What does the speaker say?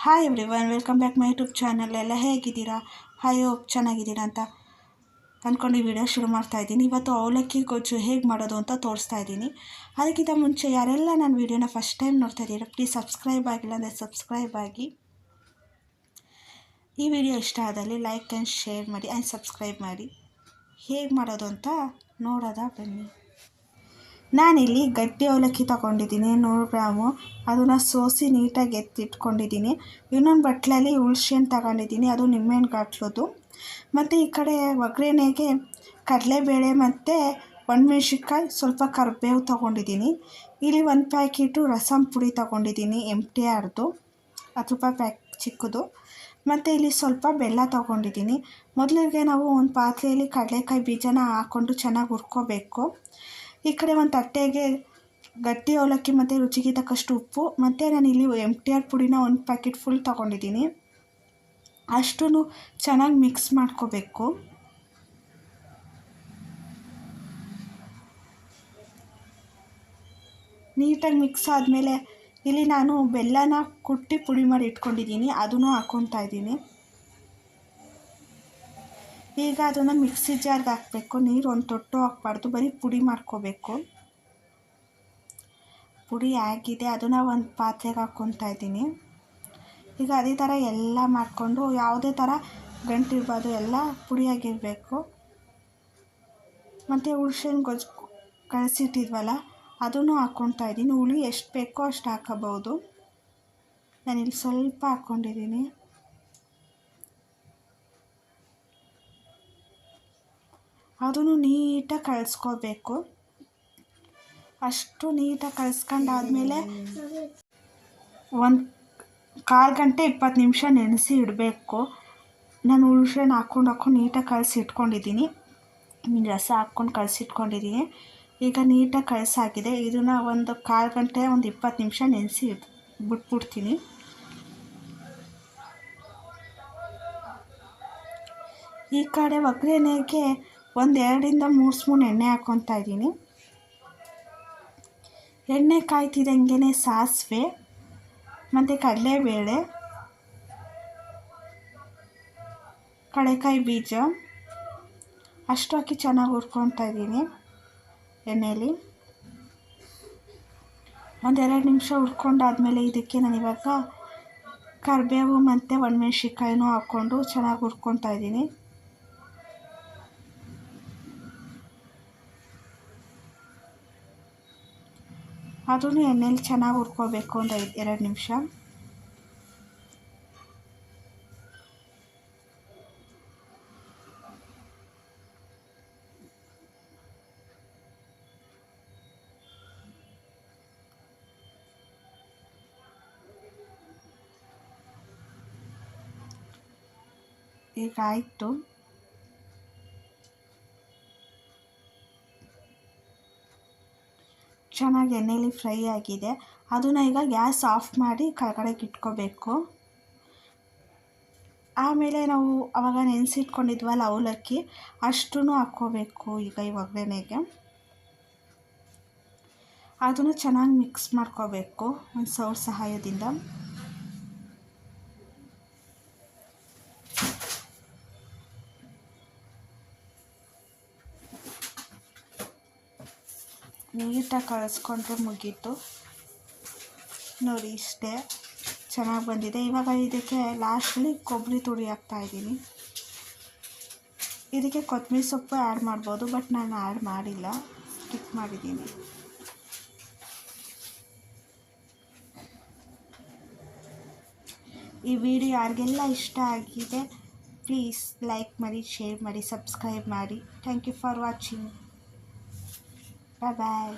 Hi everyone, welcome back my YouTube channel. ಎಲ್ಲ ಹೇಗಿದ್ದೀರಾ? Hi hope ಚೆನ್ನಾಗಿದ್ದೀರಾ ಅಂತ ಅಂದ್ಕೊಂಡು ಈ ವಿಡಿಯೋ ಶುರು ಮಾಡ್ತಾ ಇದ್ದೀನಿ. ಇವತ್ತು ಅವಲಕ್ಕಿ ಗೊಜ್ಜು ಹೇಗೆ ಮಾಡೋದು ಅಂತ ತೋರಿಸ್ತಾ ಇದ್ದೀನಿ. ಅದಕ್ಕಿಂತ ಮುಂಚೆ ಯಾರೆಲ್ಲ ನನ್ನ ವಿಡಿಯೋನ ಫಸ್ಟ್ ಟೈಮ್ ನೋಡ್ತಾ ಇದ್ದೀರಾ, ಪ್ಲೀಸ್ ಸಬ್ಸ್ಕ್ರೈಬ್ ಆಗಿಲ್ಲ ಅಂದರೆ ಸಬ್ಸ್ಕ್ರೈಬ್ ಆಗಿ. ಈ ವಿಡಿಯೋ ಇಷ್ಟ ಆದಲ್ಲಿ ಲೈಕ್ ಆ್ಯಂಡ್ ಶೇರ್ ಮಾಡಿ ಆ್ಯಂಡ್ ಸಬ್ಸ್ಕ್ರೈಬ್ ಮಾಡಿ. ಹೇಗೆ ಮಾಡೋದು ಅಂತ ನೋಡೋದಾ ಬನ್ನಿ. ನಾನಿಲ್ಲಿ ಗಟ್ಟಿ ಅವಲಕ್ಕಿ ತೊಗೊಂಡಿದ್ದೀನಿ 100 ಗ್ರಾಮು. ಅದನ್ನು ಸೋಸಿ ನೀಟಾಗಿ ಎತ್ತಿಟ್ಕೊಂಡಿದ್ದೀನಿ. ಇನ್ನೊಂದು ಬಟ್ಲಲ್ಲಿ ಹುಳ್ಸೆಹಣ್ಣು ತಗೊಂಡಿದ್ದೀನಿ, ಅದು ನಿಂಬೆಹಣ್ಣು ಗಾಟ್ಲದು. ಮತ್ತು ಈ ಕಡೆ ಒಗ್ಗರಣೆಗೆ ಕಡಲೆಬೇಳೆ ಮತ್ತು ಒಣಮೆಣ್ಸಿನ್ಕಾಯಿ, ಸ್ವಲ್ಪ ಕರಿಬೇವು ತೊಗೊಂಡಿದ್ದೀನಿ. ಇಲ್ಲಿ 1 ಪ್ಯಾಕೆಟು ರಸಂ ಪುಡಿ ತೊಗೊಂಡಿದ್ದೀನಿ, MTRದು 10 ರೂಪಾಯಿ ಪ್ಯಾಕ್ ಚಿಕ್ಕದು. ಮತ್ತು ಇಲ್ಲಿ ಸ್ವಲ್ಪ ಬೆಲ್ಲ ತೊಗೊಂಡಿದ್ದೀನಿ. ಮೊದಲಿಗೆ ನಾವು ಒಂದು ಪಾತ್ರೆಯಲ್ಲಿ ಕಡಲೆಕಾಯಿ ಬೀಜನ ಹಾಕ್ಕೊಂಡು ಚೆನ್ನಾಗಿ ಹುರ್ಕೋಬೇಕು. ಈ ಕಡೆ ಒಂದು ತಟ್ಟೆಗೆ ಗಟ್ಟಿ ಅವಲಕ್ಕಿ ಮತ್ತು ರುಚಿಗೆ ತಕ್ಕಷ್ಟು ಉಪ್ಪು, ಮತ್ತು ನಾನಿಲ್ಲಿ MTR ಪುಡಿನ 1 ಪ್ಯಾಕೆಟ್ ಫುಲ್ ತೊಗೊಂಡಿದ್ದೀನಿ. ಅಷ್ಟೂ ಚೆನ್ನಾಗಿ ಮಿಕ್ಸ್ ಮಾಡ್ಕೋಬೇಕು. ನೀಟಾಗಿ ಮಿಕ್ಸ್ ಆದಮೇಲೆ ಇಲ್ಲಿ ನಾನು ಬೆಲ್ಲನ ಕುಟ್ಟಿ ಪುಡಿ ಮಾಡಿ ಇಟ್ಕೊಂಡಿದ್ದೀನಿ, ಅದನ್ನು ಹಾಕ್ಕೊತಾ ಇದ್ದೀನಿ. ಈಗ ಅದನ್ನು ಮಿಕ್ಸಿ ಜಾರ್ಗೆ ಹಾಕಬೇಕು. ನೀರು ಒಂದು ತೊಟ್ಟು ಹಾಕ್ಬಾರ್ದು, ಬರೀ ಪುಡಿ ಮಾಡ್ಕೋಬೇಕು. ಪುಡಿ ಆಗಿದೆ, ಅದನ್ನು ಒಂದು ಪಾತ್ರೆಗೆ ಹಾಕ್ಕೊತಾ ಇದ್ದೀನಿ. ಈಗ ಅದೇ ಥರ ಎಲ್ಲ ಮಾಡಿಕೊಂಡು ಯಾವುದೇ ಥರ ಗಂಟಿರ್ಬಾರ್ದು, ಎಲ್ಲ ಪುಡಿಯಾಗಿರಬೇಕು. ಮತ್ತು ಹುಳ್ಸೆಹಣ್ಣು ಗೊಜ್ಜು ಕಳಿಸಿಟ್ಟಿದ್ವಲ್ಲ ಅದನ್ನು ಹಾಕ್ಕೊತಾ ಇದ್ದೀನಿ. ಹುಳಿ ಎಷ್ಟು ಬೇಕೋ ಅಷ್ಟು ಹಾಕೋಬೋದು. ನಾನಿಲ್ಲಿ ಸ್ವಲ್ಪ ಹಾಕ್ಕೊಂಡಿದ್ದೀನಿ. ಅದನ್ನು ನೀಟಾಗಿ ಕಳಿಸ್ಕೋಬೇಕು. ಅಷ್ಟು ನೀಟಾಗಿ ಕಳಿಸ್ಕೊಂಡಾದ್ಮೇಲೆ 1/4 ಗಂಟೆ 20 ನಿಮಿಷ ನೆನೆಸಿ ಇಡಬೇಕು. ನಾನು ಹುಳ್ಸೆಹಣ್ಣು ಹಾಕ್ಕೊಂಡು ನೀಟಾಗಿ ಕಳಿಸಿ ಇಟ್ಕೊಂಡಿದ್ದೀನಿ. ರಸ ಹಾಕ್ಕೊಂಡು ಕಳಿಸಿಟ್ಕೊಂಡಿದ್ದೀನಿ. ಈಗ ನೀಟಾಗಿ ಕಳಿಸಾಗಿದೆ. ಇದನ್ನು 1/4 ಗಂಟೆ 20 ನಿಮಿಷ ನೆನೆಸಿ ಬಿಟ್ಬಿಡ್ತೀನಿ. ಈ ಕಡೆ ಒಗ್ಗರಣೆಗೆ 2-3 ಸ್ಪೂನ್ ಎಣ್ಣೆ ಹಾಕ್ಕೊತಾ ಇದ್ದೀನಿ. ಎಣ್ಣೆ ಕಾಯ್ತಿದ್ದಂಗೆ ಸಾಸಿವೆ ಮತ್ತು ಕಡಲೆಬೇಳೆ, ಕಡಲೆಕಾಯಿ ಬೀಜ ಅಷ್ಟು ಹಾಕಿ ಚೆನ್ನಾಗಿ ಹುರ್ಕೊತಾ ಇದ್ದೀನಿ ಎಣ್ಣೆಯಲ್ಲಿ. 1-2 ನಿಮಿಷ ಹುರ್ಕೊಂಡಾದ್ಮೇಲೆ ಇದಕ್ಕೆ ನಾನಿವಾಗ ಕರಿಬೇವು ಮತ್ತು ಒಣಮೆಣ್ಸಿನ್ಕಾಯಿನೂ ಹಾಕ್ಕೊಂಡು ಚೆನ್ನಾಗಿ ಹುರ್ಕೊತಾ ಇದ್ದೀನಿ. ಅದನ್ನು ಎಣ್ಣೆಲಿ ಚೆನ್ನಾಗಿ ಹುರ್ಕೋಬೇಕು 1-2 ನಿಮಿಷ. ಈಗ ಆಯಿತು. ಚೆನ್ನಾಗಿ ಎಣ್ಣೆಲಿ ಫ್ರೈ ಆಗಿದೆ. ಅದನ್ನು ಈಗ ಗ್ಯಾಸ್ ಆಫ್ ಮಾಡಿ ಕೆಳಗಡೆಗೆ ಇಟ್ಕೋಬೇಕು. ಆಮೇಲೆ ನಾವು ಆವಾಗ ನೆನೆಸಿಟ್ಕೊಂಡಿದ್ವಲ್ಲ ಅವಲಕ್ಕಿ ಅಷ್ಟೂ ಹಾಕ್ಕೋಬೇಕು. ಈಗ ಈ ಒಗ್ಗರಣೆಗೆ ಅದನ್ನು ಚೆನ್ನಾಗಿ ಮಿಕ್ಸ್ ಮಾಡ್ಕೋಬೇಕು ಒಂದು ಸೌಟ್ ಸಹಾಯದಿಂದ. ನೀಟಾಗಿ ಕಳಿಸ್ಕೊಂಡ್ರೆ ಮುಗೀತು. ನೋಡಿ ಇಷ್ಟೇ ಚೆನ್ನಾಗಿ ಬಂದಿದೆ. ಇವಾಗ ಇದಕ್ಕೆ ಲಾಸ್ಟಲ್ಲಿ ಕೊಬ್ಬರಿ ತುರಿ ಹಾಕ್ತಾಯಿದ್ದೀನಿ. ಇದಕ್ಕೆ ಕೊತ್ತಂಬರಿ ಸೊಪ್ಪು ಆ್ಯಡ್ ಮಾಡ್ಬೋದು, ಬಟ್ ನಾನು ಆ್ಯಡ್ ಮಾಡಿಲ್ಲ, ಸ್ಕಿಪ್ ಮಾಡಿದ್ದೀನಿ. ಈ ವಿಡಿಯೋ ಯಾರಿಗೆಲ್ಲ ಇಷ್ಟ ಆಗಿದೆ ಪ್ಲೀಸ್ ಲೈಕ್ ಮಾಡಿ, ಶೇರ್ ಮಾಡಿ, ಸಬ್ಸ್ಕ್ರೈಬ್ ಮಾಡಿ. Thank you for watching. Bye bye.